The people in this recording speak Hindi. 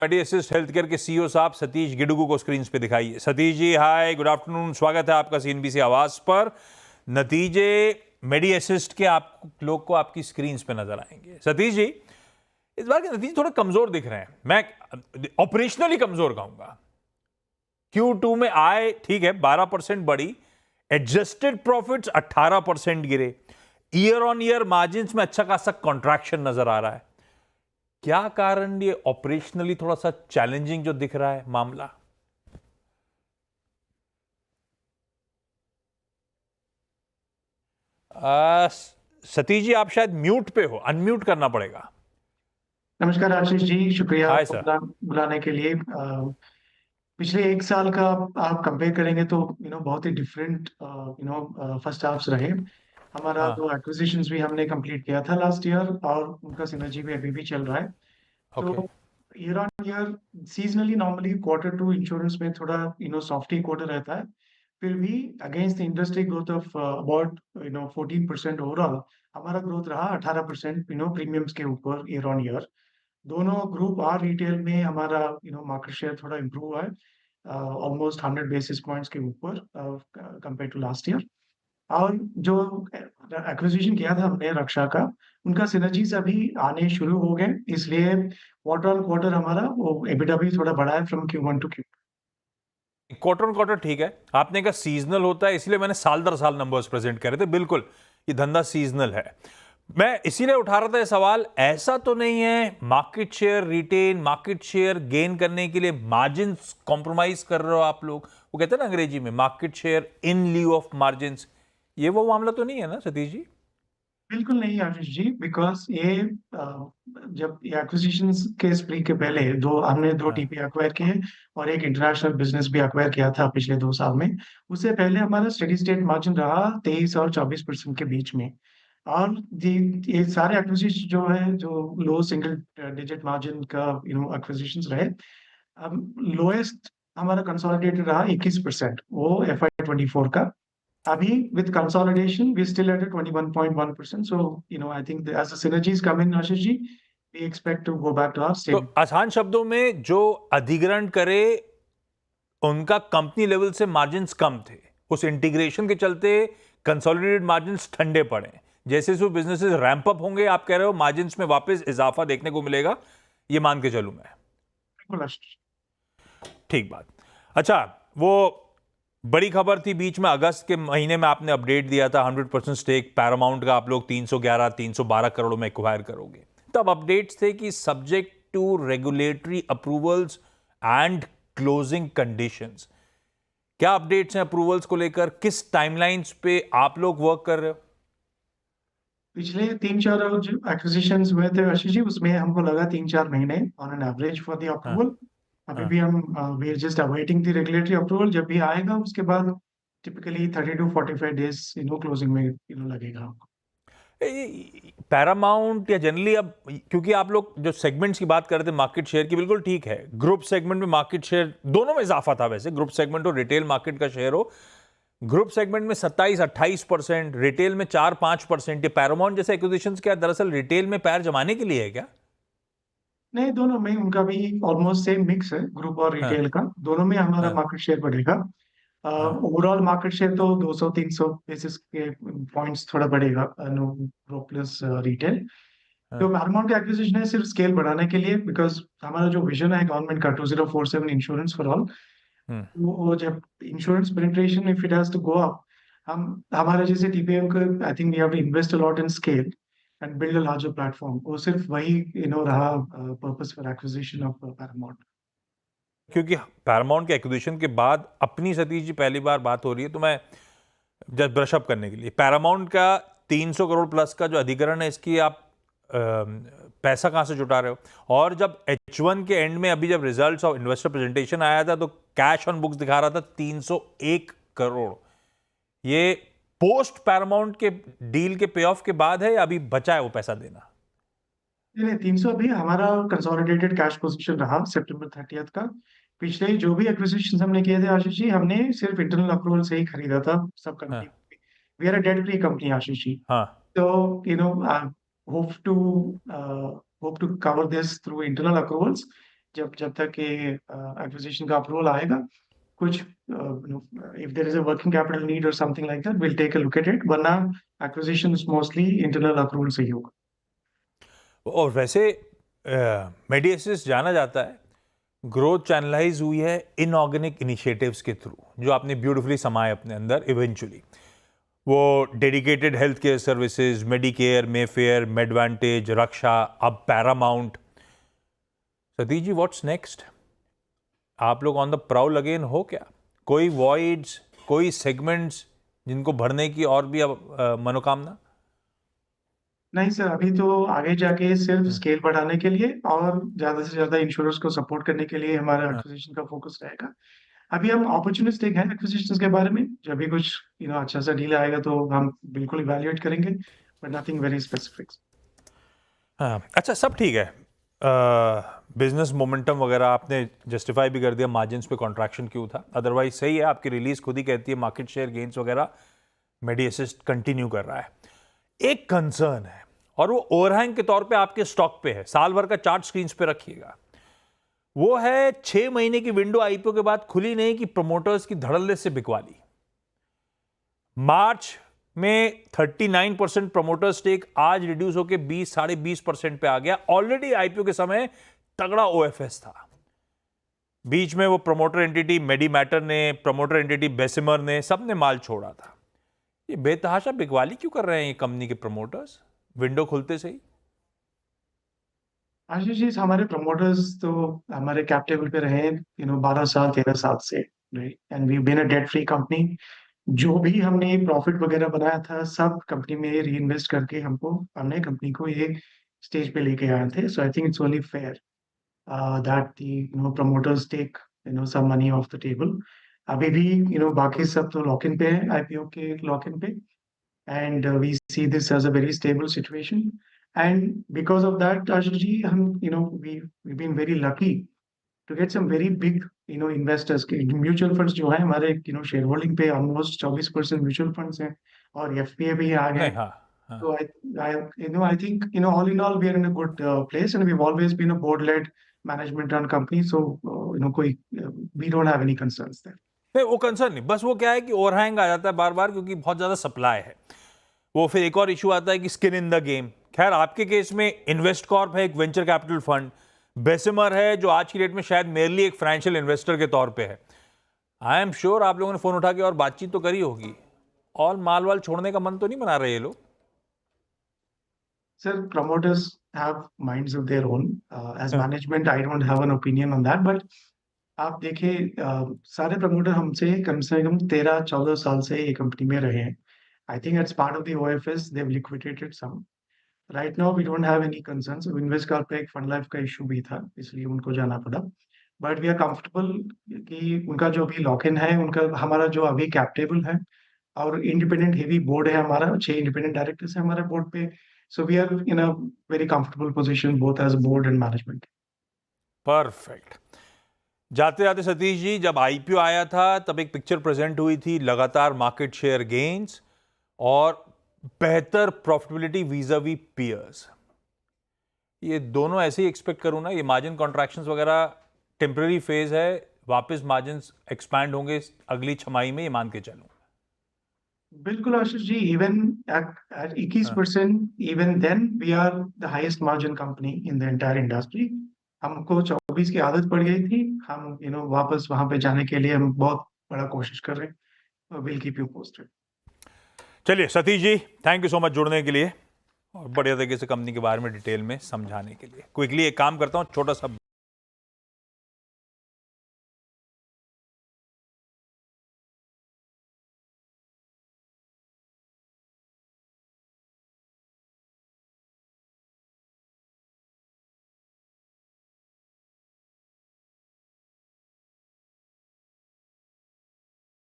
मेडी असिस्ट हेल्थकेयर के सीईओ साहब सतीश गिडुगु को स्क्रीन पे दिखाइए। सतीश जी हाय, गुड आफ्टरनून, स्वागत है आपका सीएनबीसी आवाज पर। नतीजे मेडी असिस्ट के आप लोग को आपकी स्क्रीन पे नजर आएंगे। सतीश जी, इस बार के नतीजे थोड़े कमजोर दिख रहे हैं, मैं ऑपरेशनली कमजोर कहूंगा। Q2 में आय ठीक है 12% बढ़ी, एडजस्टेड प्रॉफिट्स 18% गिरे, ईयर ऑन ईयर मार्जिन में अच्छा खासा कॉन्ट्रैक्शन नजर आ रहा है। क्या कारण ये ऑपरेशनली थोड़ा सा चैलेंजिंग जो दिख रहा है मामला? सतीश जी, आप शायद म्यूट पे हो, अनम्यूट करना पड़ेगा। नमस्कार आशीष जी, शुक्रिया हाय आपको सर। बुलाने के लिए। पिछले एक साल का आप कंपेयर करेंगे तो बहुत ही डिफरेंट फर्स्ट हाफ्स रहे। हमारा हाँ, जो एक्विजिशंस भी हमने कंप्लीट किया था लास्ट ईयर और उनका सिनर्जी भी अभी भी चल रहा है। ओके। तो year on year seasonally normally quarter two insurance में थोड़ा सॉफ्ट ही क्वार्टर रहता है। फिर भी against the industry growth of about 14% overall, हमारा ग्रोथ रहा 18% प्रीमियम्स के ऊपर ईयर ऑन ईयर। दोनों ग्रुप और रिटेल में हमारा मार्केट शेयर थोड़ा इम्प्रूव हुआ है, ऑलमोस्ट 100 बेसिस पॉइंट्स के ऊपर कंपेयर टू लास्ट ईयर। और जो एक्विजिशन किया था हमने रक्षा का, उनका सिनर्जीज अभी आने शुरू हो गए, इसलिए क्वार्टर ऑन क्वार्टर हमारा वो एबिटा भी थोड़ा बढ़ा है from Q1 to Q2। Quarter on quarter ठीक है, आपने कहा सीजनल होता है, इसलिए मैंने साल दर साल नंबर्स प्रेजेंट करे थे। बिल्कुल, ये धंधा सीजनल है। मैं इसीलिए उठा रहा था ये सवाल, ऐसा तो नहीं है market share retain, market share gain करने के लिए मार्जिन कॉम्प्रोमाइज कर रहे हो आप लोग? वो कहते हैं ना अंग्रेजी में, market share in lieu of margin. ये वो मामला तो नहीं है ना सतीश जी? बिल्कुल नहीं आशीष जी, बिकॉज ये जब ये एक्विजिशंस के स्प्री के पहले हमने दो हाँ। टीपी एक्वायर किए और एक इंटरनेशनल बिजनेस भी एक्वायर किया था पिछले 2 साल में। उससे पहले हमारा स्टेडी स्टेट मार्जिन रहा 23 और 24% के बीच में। और ये सारे एक्विजिशन जो है, जो लो सिंगल डिजिट मार्जिन का एक्विजिशंस रहे। अब लोएस्ट हमारा कंसोलिडेटेड रहा 21%, वो FY 24 का। Abhi, with consolidation, we're still at a 21.1%. So, I think as the synergies come in, Ashish ji, we expect to go back to our तो stable. आसान शब्दों में, जो अधिग्रहण करे उनका कंपनी लेवल से मार्जिन्स कम थे, उस इंटीग्रेशन के चलते कंसोलिडेटेड मार्जिन्स ठंडे पड़े। जैसे जो बिजनेसेस रैंप अप होंगे, आप कह रहे हो मार्जिन्स में वापस इजाफा देखने को मिलेगा, ये मान के चलूं मैं? बिल्कुल आशीष। ठीक बात। अच्छा, वो बड़ी खबर थी बीच में, अगस्त के महीने में आपने अपडेट दिया था 100% स्टेक पैरामाउंट का आप लोग 311 312 करोड़ में एक्वायर करोगे। तब अपडेट्स थे कि subject to regulatory approvals and closing conditions. क्या अपडेट्स हैं अप्रूवल्स को लेकर? किस टाइमलाइंस पे आप लोग वर्क कर रहे हो? पिछले 3-4 जो एक्विजिशंस हुए थे आशीष जी, उसमें हमको लगा 3-4 महीने on an average for the हाँ। अप्रूवल। अभी हाँ। भी हम we are just awaiting the regulatory approval. जब भी आएगा उसके बाद टिपिकली 30 to 45 डेज क्लोजिंग में लगेगा। पैरामाउंट या जनरली, अब क्योंकि आप लोग जो सेगमेंट्स की बात कर रहे थे मार्केट शेयर की, बिल्कुल ठीक है, ग्रुप सेगमेंट में मार्केट शेयर दोनों में इजाफा था। वैसे ग्रुप सेगमेंट और रिटेल मार्केट का शेयर हो, ग्रुप सेगमेंट में 27-28%, रिटेल में 4-5%। ये पैरामाउंट जैसे एक्विजिशंस क्या दरअसल रिटेल में पैर जमाने के लिए है क्या? नहीं, दोनों में उनका भी ऑलमोस्ट सेम मिक्स है, ग्रुप और हाँ। रिटेल का। दोनों में हमारा हाँ। मार्केट शेयर बढ़ेगा। हाँ। ओवरऑल मार्केट शेयर तो 200-300 बेसिस के पॉइंट्स थोड़ा बढ़ेगा, ग्रुप प्लस रिटेल। जो हाँ। पैरामाउंट का एक्विजिशन है सिर्फ स्केल बढ़ाने के लिए, बिकॉज हमारा जो विजन है गवर्नमेंट का 2047 इंश्योरेंस फॉर ऑल, हम्म। वो जब insurance penetration if it has to go up, हम हमारे जैसे टीपीएम को I think we have to invest a lot in scale and build a larger platform. वो सिर्फ वही रहा purpose for acquisition of Paramount. क्योंकि पैरामाउंट के एक्विजिशन के बाद अपनी सतीश जी पहली बार बात हो रही है, तो मैं जस्ट ब्रशअप करने के लिए, पैरामाउंट का 300 करोड़ प्लस का जो अधिग्रहण है, इसकी आप पैसा कहां से जुटा रहे हो? और जब H1 के एंड में, अभी जब रिजल्ट्स और इन्वेस्टर प्रेजेंटेशन आया था, तो कैश ऑन बुक्स दिखा रहा था 301 करोड़। ये पोस्ट पैरामाउंट के डील के पे ऑफ के बाद है या अभी बचा है वो पैसा देना? नहीं, 300 भी हमारा कंसोलिडेटेड कैश पोजीशन रहा सितंबर 30 का। पिछले जो भी एक्विजिशन हमने किए थे आशीष जी, हमने सिर्फ इंटरनल अप्रूवल से ही खरीदा था सब हाँ। Company. We are a debt free company Ashish ji. हाँ। तो hope to hope to cover this through internal approvals. जब तक ये एक्विजिशन का अप्रूवल आएगा, कुछ if there is a working capital need और something like that, will take a look at it, वरना एक्विजिशन मोस्टली इंटरनल अप्रूवल से ही होगा। और वैसे मेडिएसिस जाना जाता है, ग्रोथ चैनलाइज हुई है इनऑर्गेनिक इनिशिएटिव्स के थ्रू, जो आपने ब्यूटीफुली समाए अपने अंदर इवेंचुअली। वो dedicated health care services, Medicare, Mayfair, मेडवांटेज, रक्षा, अब Paramount. Satish ji, what's next? आप लोग ऑन द प्राउल अगेन हो क्या? कोई वॉइड्स, कोई सेगमेंट्स जिनको भरने की और भी अब मनोकामना? नहीं सर, अभी तो आगे जाके सिर्फ स्केल बढ़ाने के लिए और ज़्यादा से ज़्यादा इंश्योरेंस को सपोर्ट करने के लिए हमारा एक्विजिशन का फोकस रहेगा। अभी हम अपॉर्चुनिस्टिक हैं एक्विजिशंस के बारे में, जब भी कुछ अच्छा सा डील आएगा तो हम बिल्कुल इवैल्यूएट करेंगे, बट नथिंग वेरी स्पेसिफिक। हाँ, अच्छा, सब ठीक है। बिजनेस मोमेंटम वगैरह आपने जस्टिफाई भी कर दिया, मार्जिन्स पे कॉन्ट्रैक्शन क्यों था, अदरवाइज सही है। आपकी रिलीज खुद ही कहती है मार्केट शेयर गेन्स वगैरह मेडी असिस्ट कंटिन्यू कर रहा है। एक कंसर्न है और वो ओवरहैंग के तौर पे आपके स्टॉक पे है, साल भर का चार्ट स्क्रीन पे रखिएगा। वो है 6 महीने की विंडो आईपीओ के बाद खुली नहीं कि प्रमोटर्स की धड़ल्ले से बिकवा ली। मार्च में 39% प्रमोटर स्टेक आज रिड्यूस होकर 20-20.5% पे आ गया। ऑलरेडी आईपीओ के समय तगड़ा ओएफएस था। बीच में वो प्रमोटर एंटिटी मेडी मैटर ने, प्रमोटर एंटिटी बेसिमर ने, सबने माल छोड़ा था। ये बेतहाशा बिकवाली क्यों कर रहे हैं ये कंपनी के प्रमोटर्स विंडो खुलते से ही? आशीष जी, हमारे प्रमोटर्स तो हमारे कैप टेबल पे रहे 12 साल 13 साल से, and we been a debt free company. जो भी हमने प्रॉफिट वगैरह बनाया था सब कंपनी में री इन्वेस्ट करके हमने कंपनी को ये स्टेज पे लेके आए थे। So I think it's only fair that the promoters take some money off the table। अभी भी बाकी सब तो लॉक इन पे है, आईपीओ के लॉक इन पे, and we see this as a very stable situation, and because of that Ashish ji, we've been very lucky to get some very big investors के म्यूचुअल फंड्स जो है हमारे शेयर होल्डिंग पे ऑलमोस्ट 24% म्यूचुअल फंड्स हैं और एफपीए भी आ गए। नहीं, हाँ, हाँ। So I think all in all we are in a good place, and we've always been a board led management run company, so कोई we don't have any concerns there। नहीं, वो कंसर्न नहीं, बस वो क्या है कि ओवरहैंग आ जाता है बार बार क्योंकि बहुत ज्यादा सप्लाई है। वो फिर एक और इशू आता है कि स्किन इन द गेम। खैर, आपके केस में इन्वेस्ट कॉर्प है, एक वेंचर कैपिटल फंड, बेसिमर है जो आज की डेट में शायद मेरली एक फाइनेंशियल इन्वेस्टर के तौर पे है। आई एम श्योर आप लोगों ने फोन उठा के और बातचीत तो करी होगी, और माल वाल छोड़ने का मन तो नहीं बना रहे ये लोग? Sir, promoters have minds of their own. As management, I don't have an opinion on that. But आप देखिए, सारे प्रमोटर हमसे कम से कम 13-14 साल से ये कंपनी में रहे हैं। I think as part of the OFS, they've liquidated some. Right now, we don't have any concerns. InvestCorp पे एक फंड लाइफ का इशू भी था, इसलिए उनको जाना पड़ा। बट वी आर कंफर्टेबल कि उनका जो भी लॉक इन है, उनका हमारा जो अभी कैप टेबल है और इंडिपेंडेंट हेवी बोर्ड है हमारा, 6 इंडिपेंडेंट डायरेक्टर्स हैं हमारे बोर्ड पे। So we are in a very comfortable position both as board and management. Perfect. जाते जाते सतीश जी, जब आईपीओ आया था तब एक पिक्चर प्रेजेंट हुई थी, लगातार मार्केट शेयर गेन्स और बेहतर प्रॉफिटेबिलिटी वीज़ावी पीयर्स। ये दोनों ऐसे ही एक्सपेक्ट करूं ना? ये मार्जिन कॉन्ट्रैक्शंस वगैरह टेम्पररी फेज है, वापस मार्जिन्स एक्सपैंड होंगे अगली छमाही में, ये मान के चलूं? बिल्कुल Ashish ji, even at 21%, even then we are the highest margin company in the entire industry. हमको 24 की आदत पड़ गई थी, हम वापस वहां पे जाने के लिए हम बहुत बड़ा कोशिश कर रहे हैं। Will keep you posted. चलिए Satish ji, thank you so much जुड़ने के लिए और बढ़िया तरीके से कंपनी के बारे में डिटेल में समझाने के लिए। क्विकली एक काम करता हूँ, छोटा सा